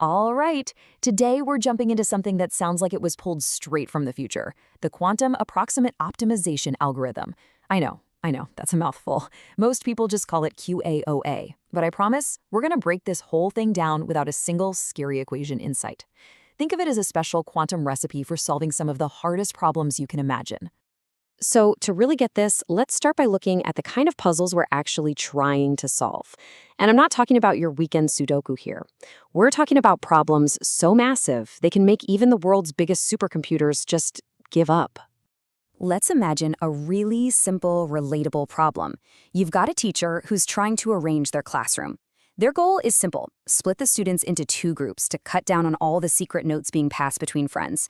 All right, today we're jumping into something that sounds like it was pulled straight from the future, the quantum approximate optimization algorithm. I know, that's a mouthful. Most people just call it QAOA, but I promise we're going to break this whole thing down without a single scary equation in sight. Think of it as a special quantum recipe for solving some of the hardest problems you can imagine. So to really get this, let's start by looking at the kind of puzzles we're actually trying to solve. And I'm not talking about your weekend Sudoku here. We're talking about problems so massive they can make even the world's biggest supercomputers just give up. Let's imagine a really simple, relatable problem. You've got a teacher who's trying to arrange their classroom. Their goal is simple: split the students into two groups to cut down on all the secret notes being passed between friends.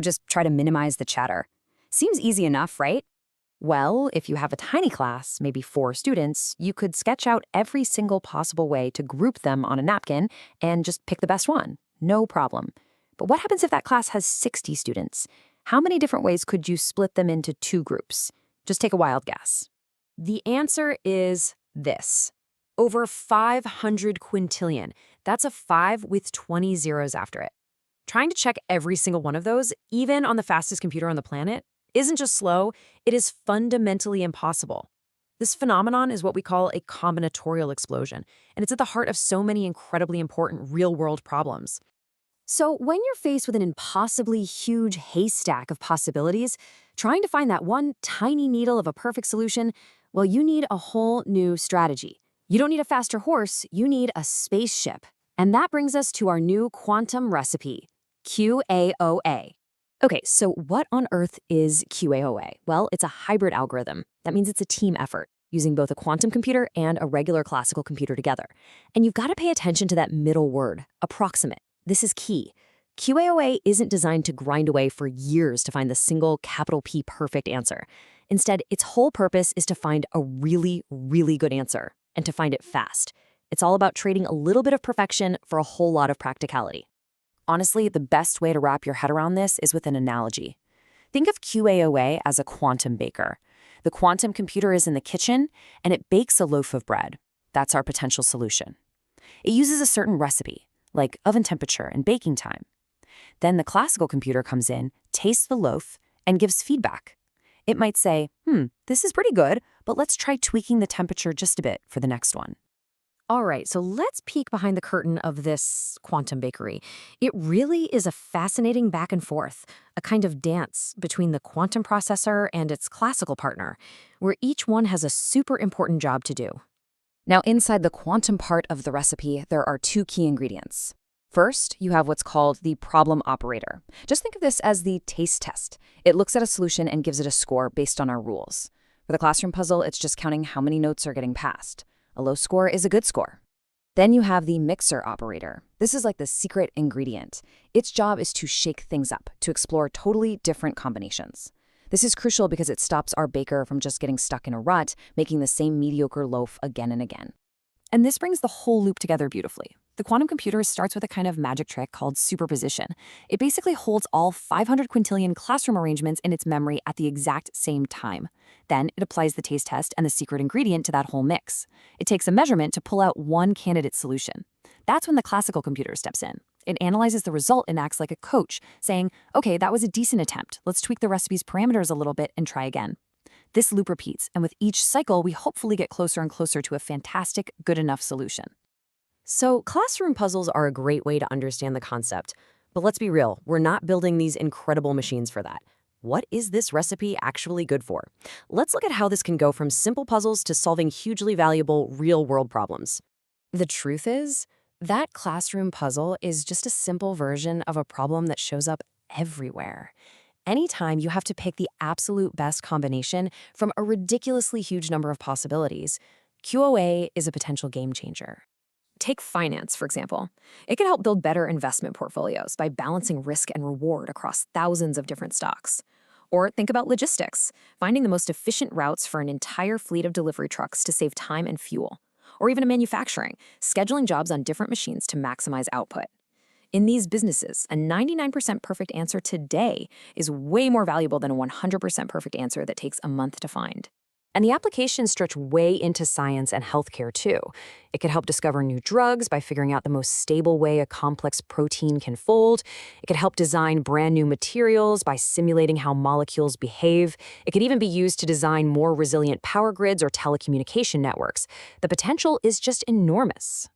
Just try to minimize the chatter. Seems easy enough, right? Well, if you have a tiny class, maybe 4 students, you could sketch out every single possible way to group them on a napkin and just pick the best one. No problem. But what happens if that class has 60 students? How many different ways could you split them into 2 groups? Just take a wild guess. The answer is this. Over 500 quintillion. That's a 5 with 20 zeros after it. Trying to check every single one of those, even on the fastest computer on the planet, isn't just slow, it is fundamentally impossible. This phenomenon is what we call a combinatorial explosion, and it's at the heart of so many incredibly important real-world problems. So when you're faced with an impossibly huge haystack of possibilities, trying to find that one tiny needle of a perfect solution, well, you need a whole new strategy. You don't need a faster horse, you need a spaceship. And that brings us to our new quantum recipe, QAOA. Okay, so what on earth is QAOA? Well, it's a hybrid algorithm. That means it's a team effort, using both a quantum computer and a regular classical computer together. And you've got to pay attention to that middle word, approximate. This is key. QAOA isn't designed to grind away for years to find the single capital P perfect answer. Instead, its whole purpose is to find a really, really good answer, and to find it fast. It's all about trading a little bit of perfection for a whole lot of practicality. Honestly, the best way to wrap your head around this is with an analogy. Think of QAOA as a quantum baker. The quantum computer is in the kitchen, and it bakes a loaf of bread. That's our potential solution. It uses a certain recipe, like oven temperature and baking time. Then the classical computer comes in, tastes the loaf, and gives feedback. It might say, this is pretty good, but let's try tweaking the temperature just a bit for the next one. All right, so let's peek behind the curtain of this quantum bakery. It really is a fascinating back and forth, a kind of dance between the quantum processor and its classical partner, where each one has a super important job to do. Now, inside the quantum part of the recipe, there are 2 key ingredients. First, you have what's called the problem operator. Just think of this as the taste test. It looks at a solution and gives it a score based on our rules. For the classroom puzzle, it's just counting how many notes are getting passed. A low score is a good score. Then you have the mixer operator. This is like the secret ingredient. Its job is to shake things up, to explore totally different combinations. This is crucial because it stops our baker from just getting stuck in a rut, making the same mediocre loaf again and again. And this brings the whole loop together beautifully. The quantum computer starts with a kind of magic trick called superposition. It basically holds all 500 quintillion classroom arrangements in its memory at the exact same time. Then it applies the taste test and the secret ingredient to that whole mix. It takes a measurement to pull out one candidate solution. That's when the classical computer steps in. It analyzes the result and acts like a coach, saying, okay, that was a decent attempt. Let's tweak the recipe's parameters a little bit and try again. This loop repeats, and with each cycle, we hopefully get closer and closer to a fantastic, good enough solution. So classroom puzzles are a great way to understand the concept. But let's be real, we're not building these incredible machines for that. What is this recipe actually good for? Let's look at how this can go from simple puzzles to solving hugely valuable real-world problems. The truth is, that classroom puzzle is just a simple version of a problem that shows up everywhere. Anytime you have to pick the absolute best combination from a ridiculously huge number of possibilities, QAOA is a potential game changer. Take finance, for example. It can help build better investment portfolios by balancing risk and reward across thousands of different stocks. Or think about logistics, finding the most efficient routes for an entire fleet of delivery trucks to save time and fuel. Or even in manufacturing, scheduling jobs on different machines to maximize output. In these businesses, a 99% perfect answer today is way more valuable than a 100% perfect answer that takes a month to find. And the applications stretch way into science and healthcare, too. It could help discover new drugs by figuring out the most stable way a complex protein can fold. It could help design brand new materials by simulating how molecules behave. It could even be used to design more resilient power grids or telecommunication networks. The potential is just enormous.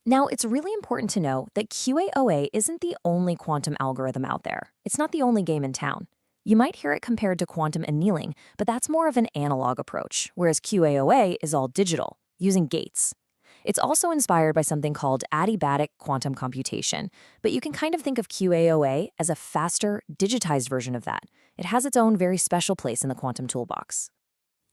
Now, it's really important to know that QAOA isn't the only quantum algorithm out there. It's not the only game in town. You might hear it compared to quantum annealing, but that's more of an analog approach, whereas QAOA is all digital, using gates. It's also inspired by something called adiabatic quantum computation, but you can kind of think of QAOA as a faster, digitized version of that. It has its own very special place in the quantum toolbox.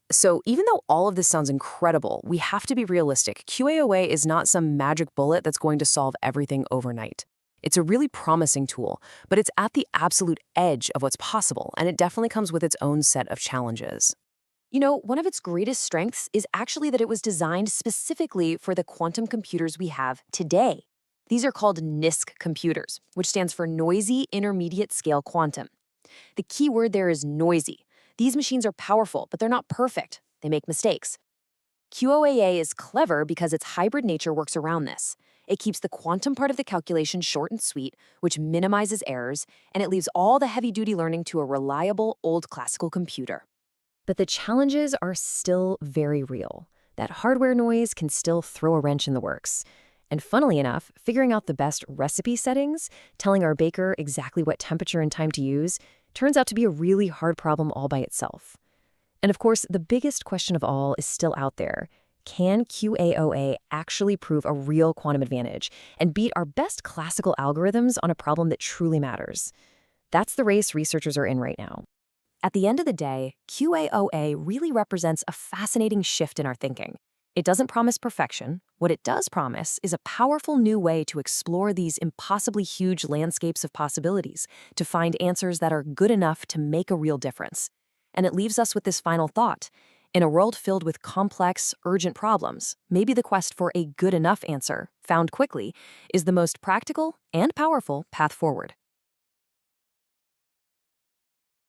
So even though all of this sounds incredible, we have to be realistic. QAOA is not some magic bullet that's going to solve everything overnight. It's a really promising tool, but it's at the absolute edge of what's possible, and it definitely comes with its own set of challenges. You know, one of its greatest strengths is actually that it was designed specifically for the quantum computers we have today. These are called NISQ computers, which stands for Noisy Intermediate Scale Quantum. The key word there is noisy. These machines are powerful, but they're not perfect. They make mistakes. QAOA is clever because its hybrid nature works around this. It keeps the quantum part of the calculation short and sweet, which minimizes errors, and it leaves all the heavy-duty learning to a reliable, old classical computer. But the challenges are still very real. That hardware noise can still throw a wrench in the works. And funnily enough, figuring out the best recipe settings, telling our baker exactly what temperature and time to use, turns out to be a really hard problem all by itself. And of course, the biggest question of all is still out there. Can QAOA actually prove a real quantum advantage and beat our best classical algorithms on a problem that truly matters? That's the race researchers are in right now. At the end of the day, QAOA really represents a fascinating shift in our thinking. It doesn't promise perfection. What it does promise is a powerful new way to explore these impossibly huge landscapes of possibilities, to find answers that are good enough to make a real difference. And it leaves us with this final thought. In a world filled with complex, urgent problems, maybe the quest for a good enough answer, found quickly, is the most practical and powerful path forward.